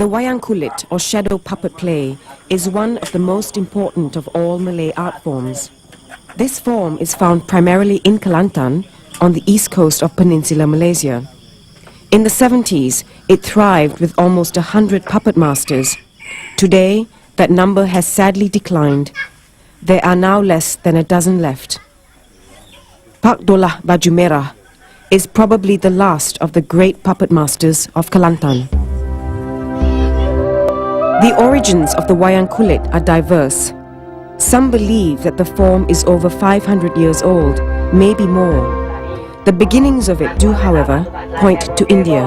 The wayang kulit, or shadow puppet play, is one of the most important of all Malay art forms. This form is found primarily in Kelantan, on the east coast of Peninsular Malaysia. In the 70s, it thrived with almost 100 puppet masters. Today, that number has sadly declined. There are now less than a dozen left. Pak Dolah Baju Merah is probably the last of the great puppet masters of Kelantan. The origins of the wayang kulit are diverse. Some believe that the form is over 500 years old, maybe more. The beginnings of it do, however, point to India.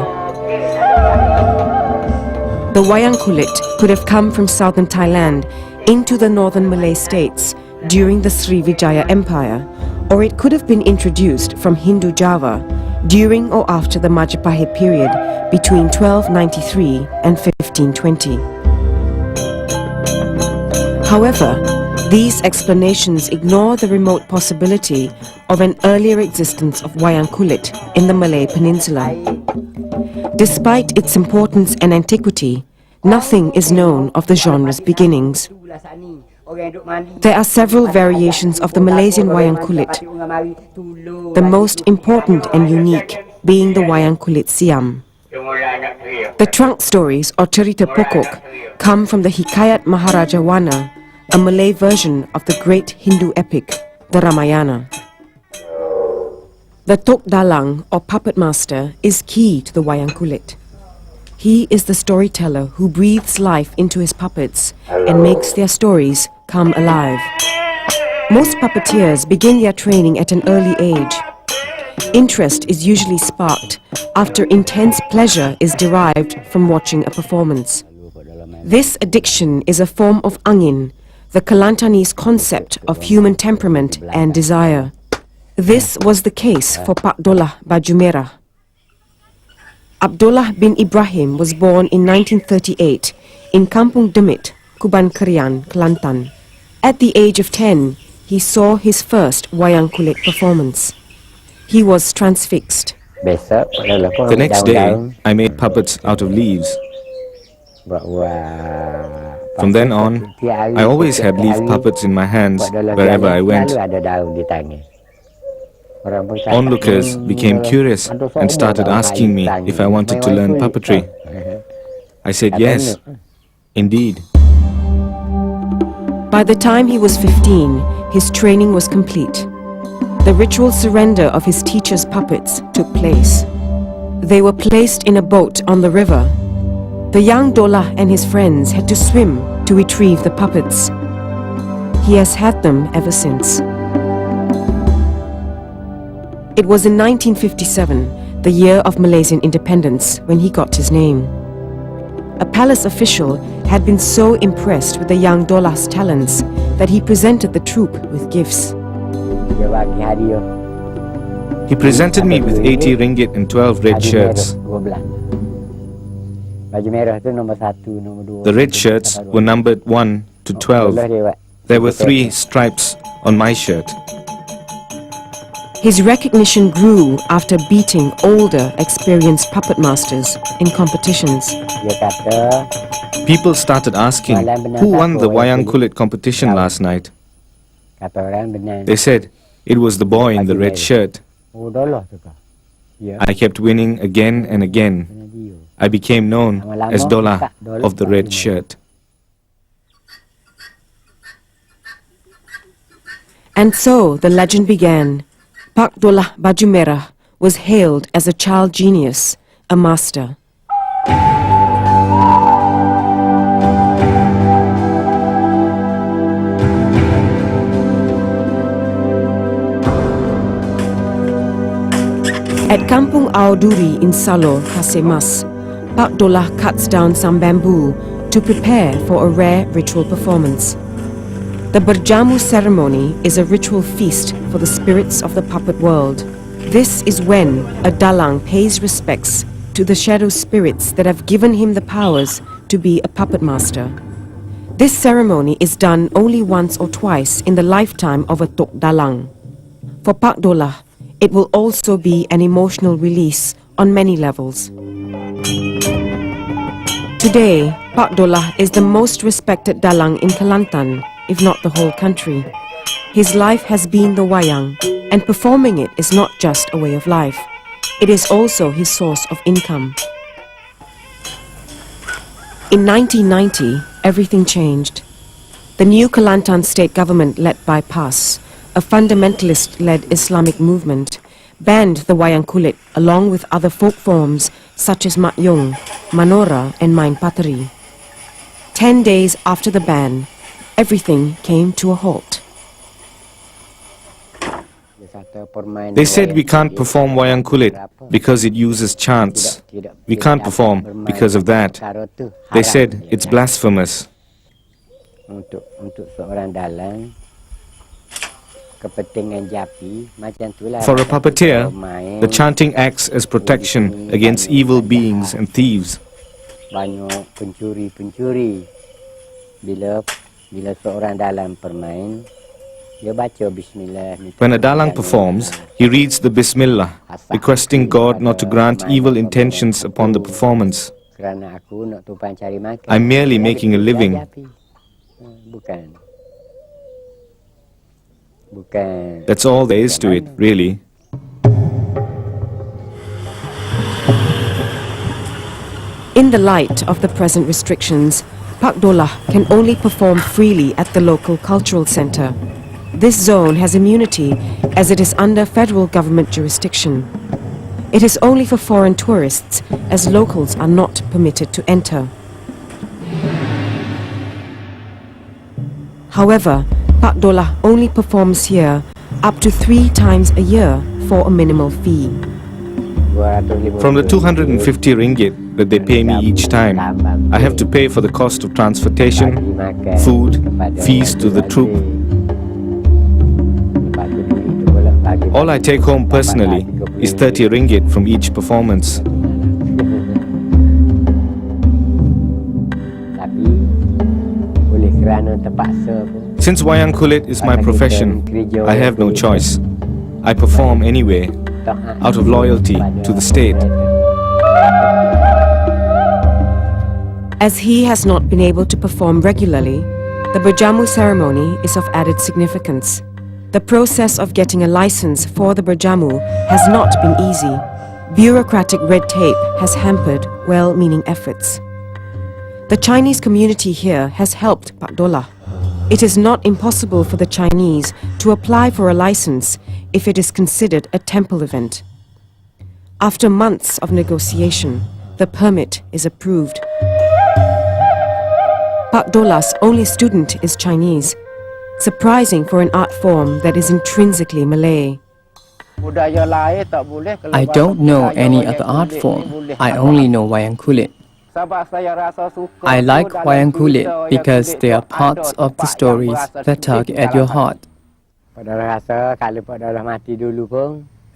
The wayang kulit could have come from southern Thailand into the northern Malay states during the Srivijaya Empire, or it could have been introduced from Hindu Java during or after the Majapahit period between 1293 and 1520. However, these explanations ignore the remote possibility of an earlier existence of wayang kulit in the Malay Peninsula. Despite its importance and antiquity, nothing is known of the genre's beginnings. There are several variations of the Malaysian wayang kulit, the most important and unique being the wayang kulit Siam. The trunk stories, or cerita pokok, come from the Hikayat Maharaja Wana, a Malay version of the great Hindu epic, the Ramayana. The Tok Dalang, or puppet master, is key to the wayang kulit. He is the storyteller who breathes life into his puppets and makes their stories come alive. Most puppeteers begin their training at an early age. Interest is usually sparked after intense pleasure is derived from watching a performance. This addiction is a form of angin, the Kelantanese concept of human temperament and desire. This was the case for Pak Dolah Baju Merah. Abdullah bin Ibrahim was born in 1938 in Kampung Demit, Kuban Kerian, Kelantan. At the age of 10, he saw his first wayang kulit performance. He was transfixed. The next day, I made puppets out of leaves. From then on, I always had leaf puppets in my hands wherever I went. Onlookers became curious and started asking me if I wanted to learn puppetry. I said yes, indeed. By the time he was 15, his training was complete. The ritual surrender of his teacher's puppets took place. They were placed in a boat on the river. The young Dolah and his friends had to swim to retrieve the puppets. He has had them ever since. It was in 1957, the year of Malaysian independence, when he got his name. A palace official had been so impressed with the young Dolah's talents that he presented the troupe with gifts. He presented me with 80 ringgit and 12 red shirts. The red shirts were numbered 1 to 12. There were 3 stripes on my shirt. His recognition grew after beating older, experienced puppet masters in competitions. People started asking, who won the wayang kulit competition last night? They said, it was the boy in the red shirt. I kept winning again and again. I became known as Dolah of the red shirt. And so the legend began. Pak Dolah Baju Merah was hailed as a child genius, a master. At Kampung Aoduri in Salo, Kasemas, Pak Dolah cuts down some bamboo to prepare for a rare ritual performance. The Berjamu ceremony is a ritual feast for the spirits of the puppet world. This is when a Dalang pays respects to the shadow spirits that have given him the powers to be a puppet master. This ceremony is done only once or twice in the lifetime of a Tok Dalang. For Pak Dolah, it will also be an emotional release on many levels. Today, Pak Dolah is the most respected Dalang in Kelantan, if not the whole country. His life has been the wayang, and performing it is not just a way of life. It is also his source of income. In 1990, everything changed. The new Kelantan state government led by PAS, a fundamentalist-led Islamic movement, banned the wayang kulit along with other folk forms such as makyong, manora and main pateri. 10 days after the ban, everything came to a halt. They said we can't perform wayang kulit because it uses chants. We can't perform because of that. They said it's blasphemous. For a puppeteer, the chanting acts as protection against evil beings and thieves. When a Dalang performs, he reads the Bismillah, requesting God not to grant evil intentions upon the performance. I'm merely making a living. That's all there is to it, really. In the light of the present restrictions, Pak Dolah can only perform freely at the local cultural centre. This zone has immunity as it is under federal government jurisdiction. It is only for foreign tourists, as locals are not permitted to enter. However, Pak Dolah only performs here up to 3 times a year for a minimal fee. From the 250 ringgit that they pay me each time, I have to pay for the cost of transportation, food, fees to the troupe. All I take home personally is 30 ringgit from each performance. Since wayang kulit is my profession, I have no choice. I perform anyway, out of loyalty to the state. As he has not been able to perform regularly, the berjamu ceremony is of added significance. The process of getting a license for the berjamu has not been easy. Bureaucratic red tape has hampered well-meaning efforts. The Chinese community here has helped Pak Dolah. It is not impossible for the Chinese to apply for a license if it is considered a temple event. After months of negotiation, the permit is approved. Pak Dolah's only student is Chinese, surprising for an art form that is intrinsically Malay. I don't know any other art form. I only know wayang kulit. I like wayang kulit because they are parts of the stories that tug at your heart.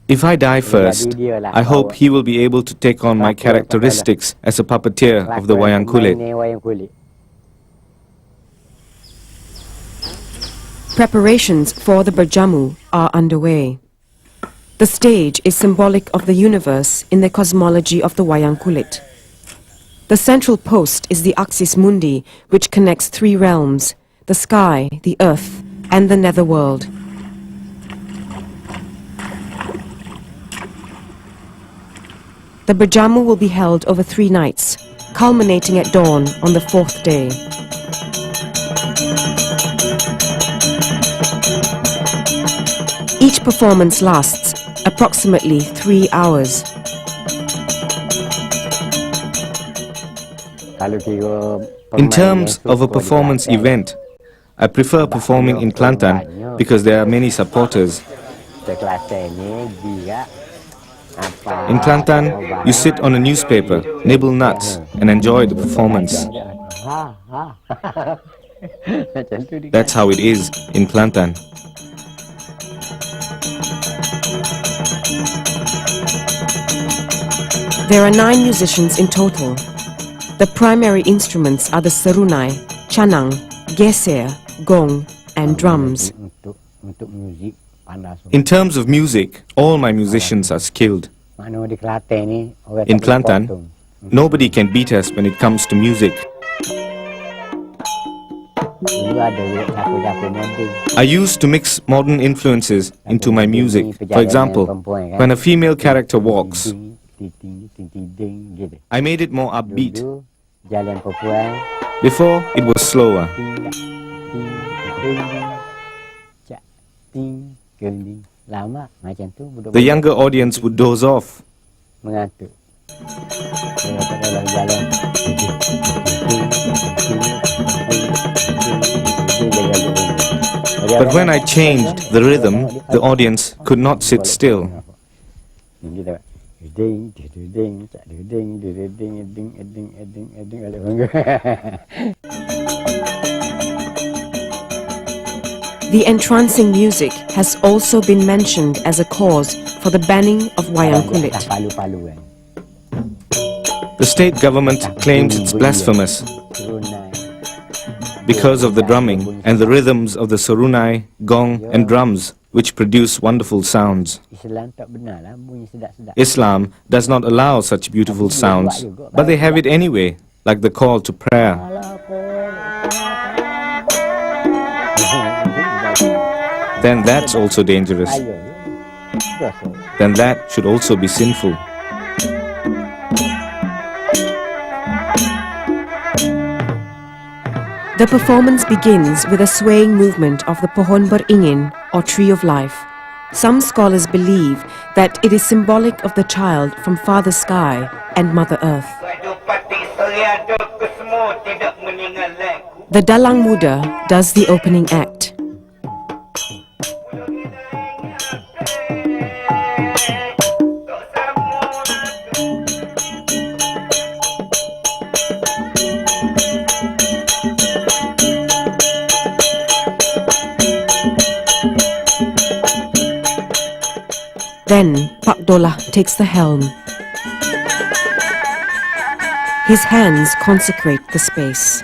If I die first, I hope he will be able to take on my characteristics as a puppeteer of the wayang kulit. Preparations for the berjamu are underway. The stage is symbolic of the universe in the cosmology of the wayang kulit. The central post is the axis mundi, which connects 3 realms: the sky, the earth, and the netherworld. The berjamu will be held over 3 nights, culminating at dawn on the 4th day. Each performance lasts approximately 3 hours. In terms of a performance event, I prefer performing in Kelantan because there are many supporters. In Kelantan, you sit on a newspaper, nibble nuts, and enjoy the performance. That's how it is in Kelantan. There are 9 musicians in total. The primary instruments are the serunai, canang, geser, gong, and drums. In terms of music, all my musicians are skilled. In Kelantan, Nobody can beat us when it comes to music. I used to mix modern influences into my music. For example, when a female character walks, I made it more upbeat. Before, it was slower. The younger audience would doze off. But when I changed the rhythm, the audience could not sit still. The entrancing music has also been mentioned as a cause for the banning of Wayang Kulit. The state government claims it's blasphemous because of the drumming and the rhythms of the serunai, gong and drums, which produce wonderful sounds. Islam does not allow such beautiful sounds, but they have it anyway, like the call to prayer. Then that's also dangerous. Then that should also be sinful. The performance begins with a swaying movement of the Pohon Beringin, or Tree of Life. Some scholars believe that it is symbolic of the child from Father Sky and Mother Earth. The Dalang Muda does the opening act. Then Pak Dolah takes the helm. His hands consecrate the space.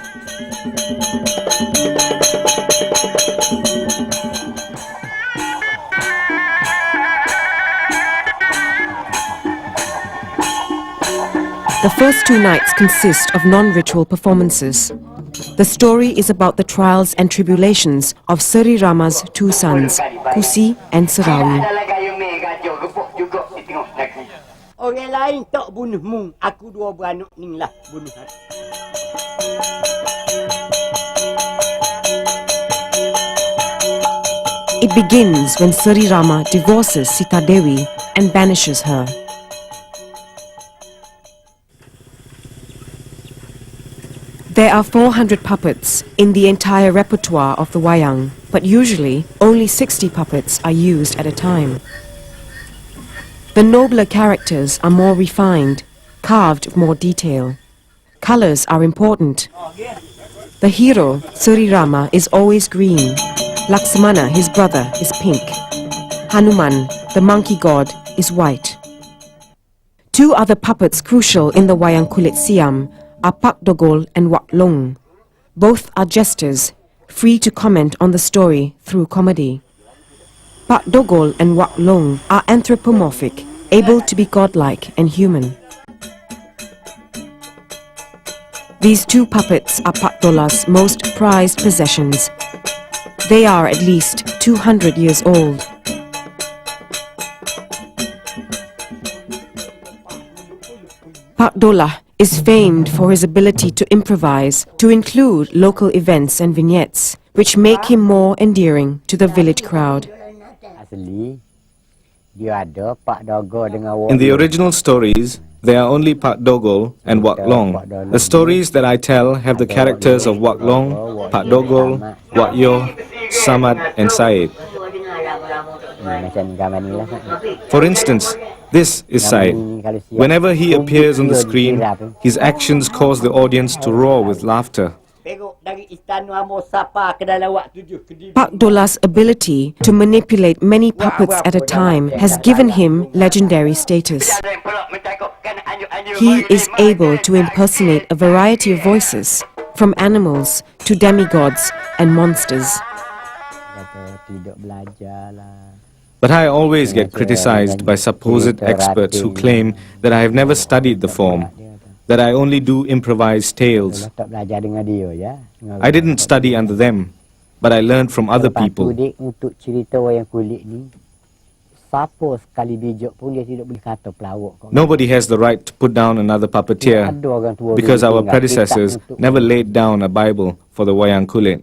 The first two nights consist of non-ritual performances. The story is about the trials and tribulations of Seri Rama's two sons, Kusi and Serawi. Orang lain tak bunuhmu, aku dua beranak ni lah bunuh aku. It begins when Seri Rama divorces Sita Dewi and banishes her. There are 400 puppets in the entire repertoire of the wayang, but usually only 60 puppets are used at a time. The nobler characters are more refined, carved with more detail. Colors are important. The hero, Seri Rama, is always green. Laksamana, his brother, is pink. Hanuman, the monkey god, is white. Two other puppets crucial in the Wayang Kulit Siam are Pak Dogol and Wak Long. Both are jesters, free to comment on the story through comedy. Pak Dogol and Wak Long are anthropomorphic, able to be godlike and human. These two puppets are Pak Dolah's most prized possessions. They are at least 200 years old. Pak Dolah is famed for his ability to improvise, to include local events and vignettes, which make him more endearing to the village crowd. In the original stories, there are only Pak Dogol and Wak Long. The stories that I tell have the characters of Wak Long, Pak Dogol, Wak Yo, Samad and Said. For instance, this is Said. Whenever he appears on the screen, his actions cause the audience to roar with laughter. Pak Dolah's ability to manipulate many puppets at a time has given him legendary status. He is able to impersonate a variety of voices, from animals to demigods and monsters. But I always get criticized by supposed experts who claim that I have never studied the form. that I only do improvised tales. Tak belajar dengan dia ya. I didn't study under them, but I learned from other people. Dik, untuk cerita wayang kulit ni, siapa sekali bijak pun dia tidak boleh kata pelawak kau. Nobody has the right to put down another puppeteer Ada orang tua because dulu our tinggal predecessors kitab untuk never laid down a Bible for the Wayang Kulit.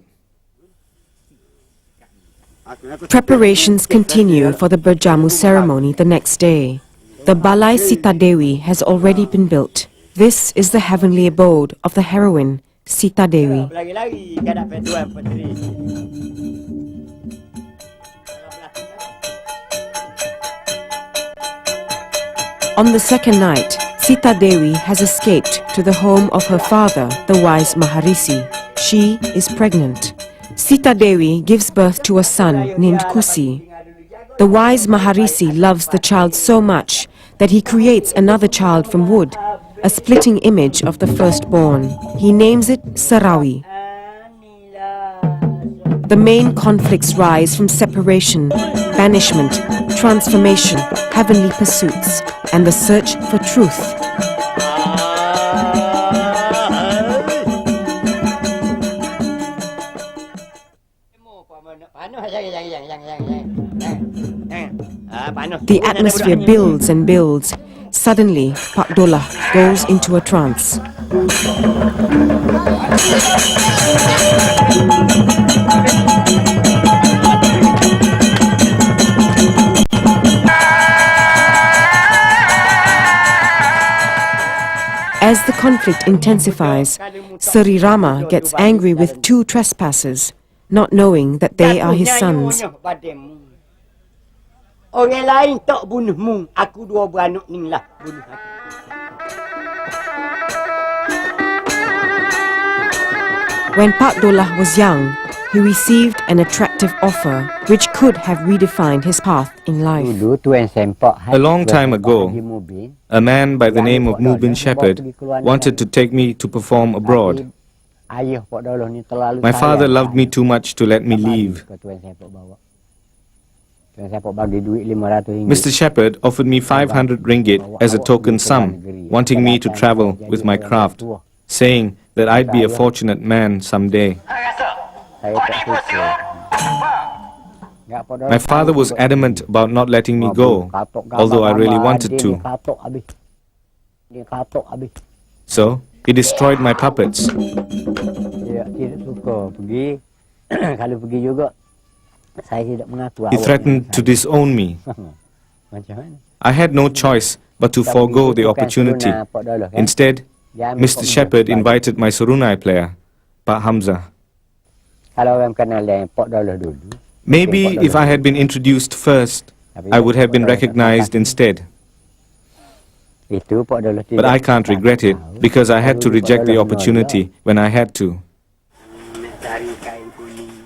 Preparations continue for the berjamu ceremony the next day. The Balai Sita Dewi has already been built. This is the heavenly abode of the heroine, Sita Dewi. Lari-lari kadang petuan petri. On the second night, Sita Dewi has escaped to the home of her father, the wise Maharisi. She is pregnant. Sita Dewi gives birth to a son named Kusi. The wise Maharisi loves the child so much that he creates another child from wood, a splitting image of the firstborn. He names it Sarawi. The main conflicts rise from separation, banishment, transformation, heavenly pursuits, and the search for truth. The atmosphere builds and builds. Suddenly, Pak Dolah goes into a trance. As the conflict intensifies, Sri Rama gets angry with two trespassers, not knowing that they are his sons. Orang lain tak bunuhmu, aku dua beranak ni lah bunuh aku. When Pak Dolah was young, he received an attractive offer which could have redefined his path in life. Dulu tuan sempak A long time ago, a man by the name of Mubin Shepherd wanted to take me to perform abroad. Ayah Pak Dolah ni terlalu My father loved me too much to let me leave. Tuan sempak bawa. Tuan sempak bagi duit 500 ringgit. Mr. Shepherd offered me 500 ringgit as a token sum, wanting me to travel with my craft, saying that I'd be a fortunate man someday. Saya tak suka. My father was adamant about not letting me go, although I really wanted to. Dia katok habis. So, he destroyed my puppets. Dia tidak suka pergi. Kalau pergi juga, saya tidak mengaku. He threatened to disown me. Macam mana? I had no choice but to forego the opportunity. Instead, Mr. Shepherd invited my Surunai player, Pak Hamzah. Kalau orang kenal dengan Pak Dolah dulu. Maybe if I had been introduced first, I would have been recognized instead. Itu Pak Dolah tidak. But I can't regret it, because I had to reject the opportunity when I had to. Cari kain kuning.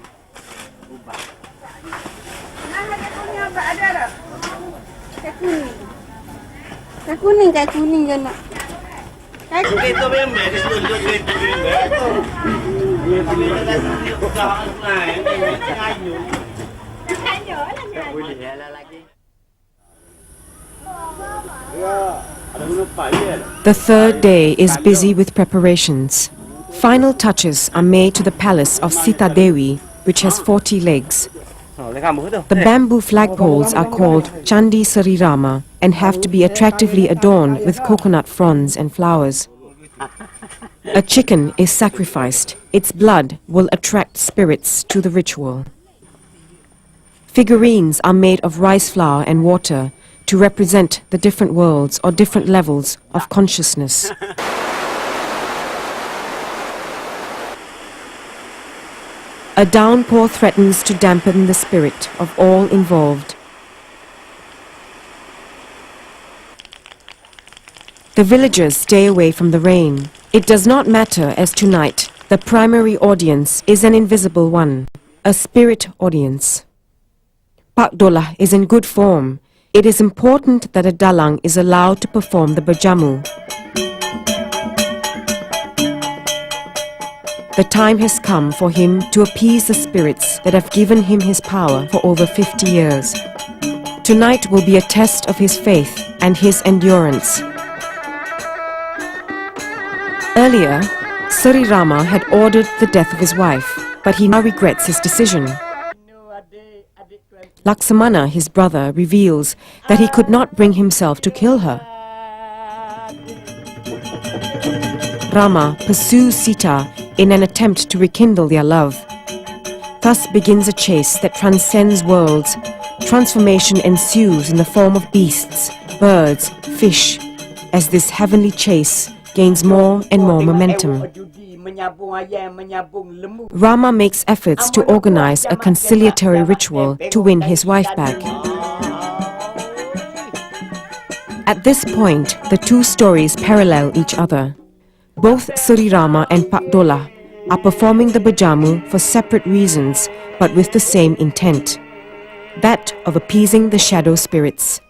Kain kuning je nak. Kita memang setuju kita The third day is busy with preparations. Final touches are made to the palace of Sita Dewi, which has 40 legs. The bamboo flagpoles are called Chandi Sri Rama and have to be attractively adorned with coconut fronds and flowers. A chicken is sacrificed. Its blood will attract spirits to the ritual. Figurines are made of rice flour and water to represent the different worlds or different levels of consciousness. A downpour threatens to dampen the spirit of all involved. The villagers stay away from the rain. It does not matter, as tonight the primary audience is an invisible one, a spirit audience. Pak Dolah is in good form. It is important that a Dalang is allowed to perform the berjamu. The time has come for him to appease the spirits that have given him his power for over 50 years. Tonight will be a test of his faith and his endurance. Earlier, Sri Rama had ordered the death of his wife, but he now regrets his decision. Laksamana, his brother, reveals that he could not bring himself to kill her. Rama pursues Sita in an attempt to rekindle their love. Thus begins a chase that transcends worlds. Transformation ensues in the form of beasts, birds, fish, as this heavenly chase gains more and more momentum. Rama makes efforts to organize a conciliatory ritual to win his wife back. At this point, the two stories parallel each other. Both Sri Rama and Pak Dola are performing the Bajamu for separate reasons, but with the same intent, that of appeasing the shadow spirits.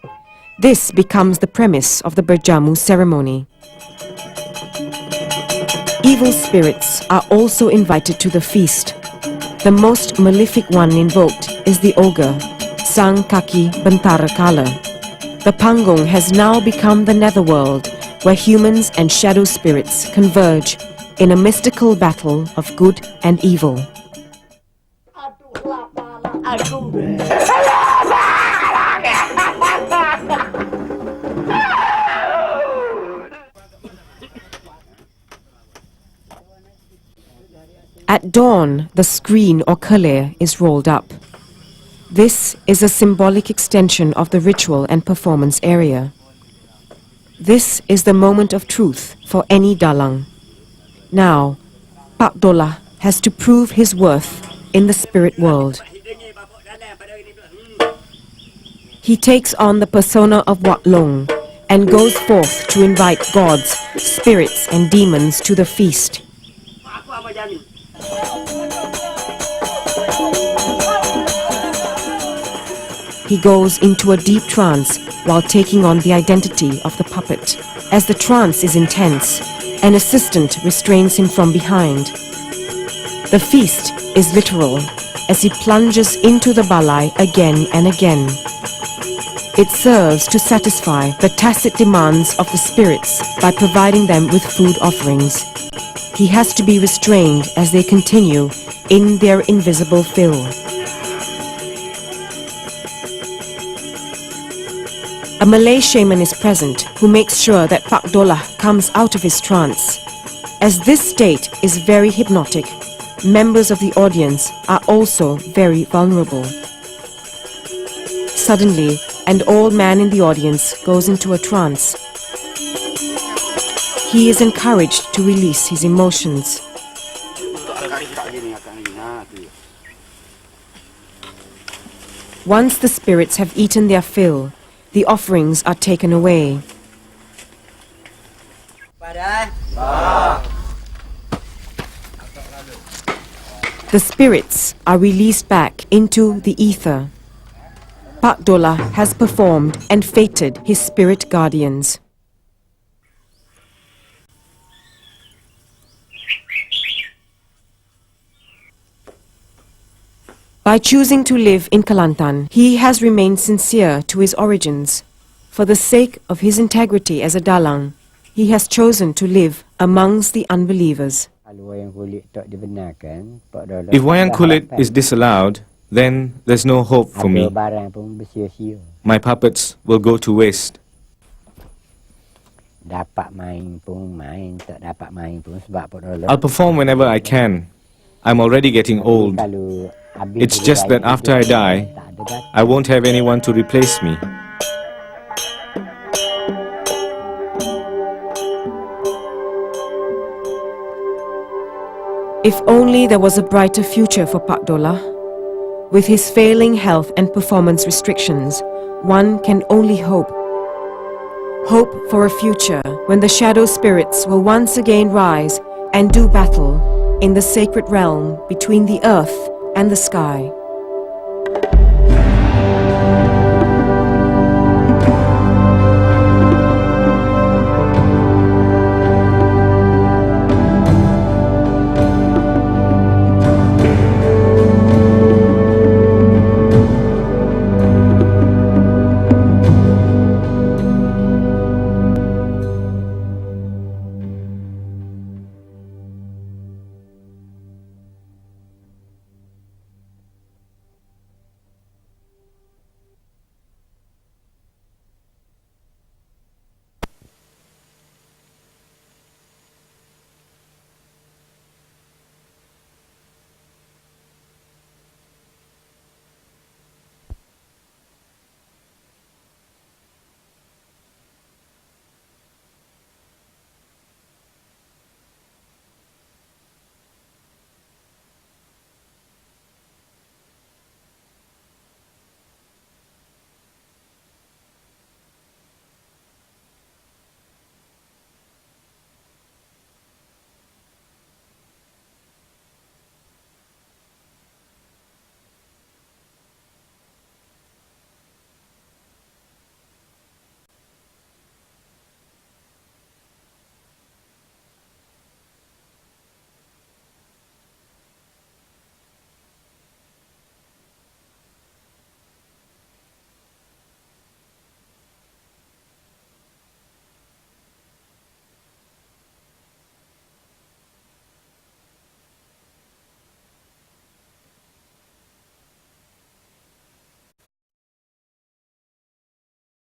This becomes the premise of the Bajamu ceremony. Evil spirits are also invited to the feast. The most malefic one invoked is the ogre, Sang Kaki Bentara Kala. The Pangong has now become the netherworld, where humans and shadow spirits converge in a mystical battle of good and evil. At dawn, the screen or kale is rolled up. This is a symbolic extension of the ritual and performance area. This is the moment of truth for any Dalang. Now, Pak Dola has to prove his worth in the spirit world. He takes on the persona of Wak Long and goes forth to invite gods, spirits and demons to the feast. He goes into a deep trance while taking on the identity of the puppet. As the trance is intense, an assistant restrains him from behind. The feast is literal as he plunges into the balai again and again. It serves to satisfy the tacit demands of the spirits by providing them with food offerings. He has to be restrained as they continue in their invisible fill. A Malay shaman is present who makes sure that Pak Dola comes out of his trance. As this state is very hypnotic, members of the audience are also very vulnerable. Suddenly, an old man in the audience goes into a trance. He is encouraged to release his emotions. Once the spirits have eaten their fill, the offerings are taken away. The spirits are released back into the ether. Pak Dola has performed and fated his spirit guardians. By choosing to live in Kelantan, he has remained sincere to his origins. For the sake of his integrity as a Dalang, he has chosen to live amongst the unbelievers. If Wayang Kulit is disallowed, then there's no hope for me. My puppets will go to waste. I'll perform whenever I can. I'm already getting old. It's just that after I die, I won't have anyone to replace me. If only there was a brighter future for Pak Dola. With his failing health and performance restrictions, one can only hope. Hope for a future when the shadow spirits will once again rise and do battle in the sacred realm between the earth and the sky.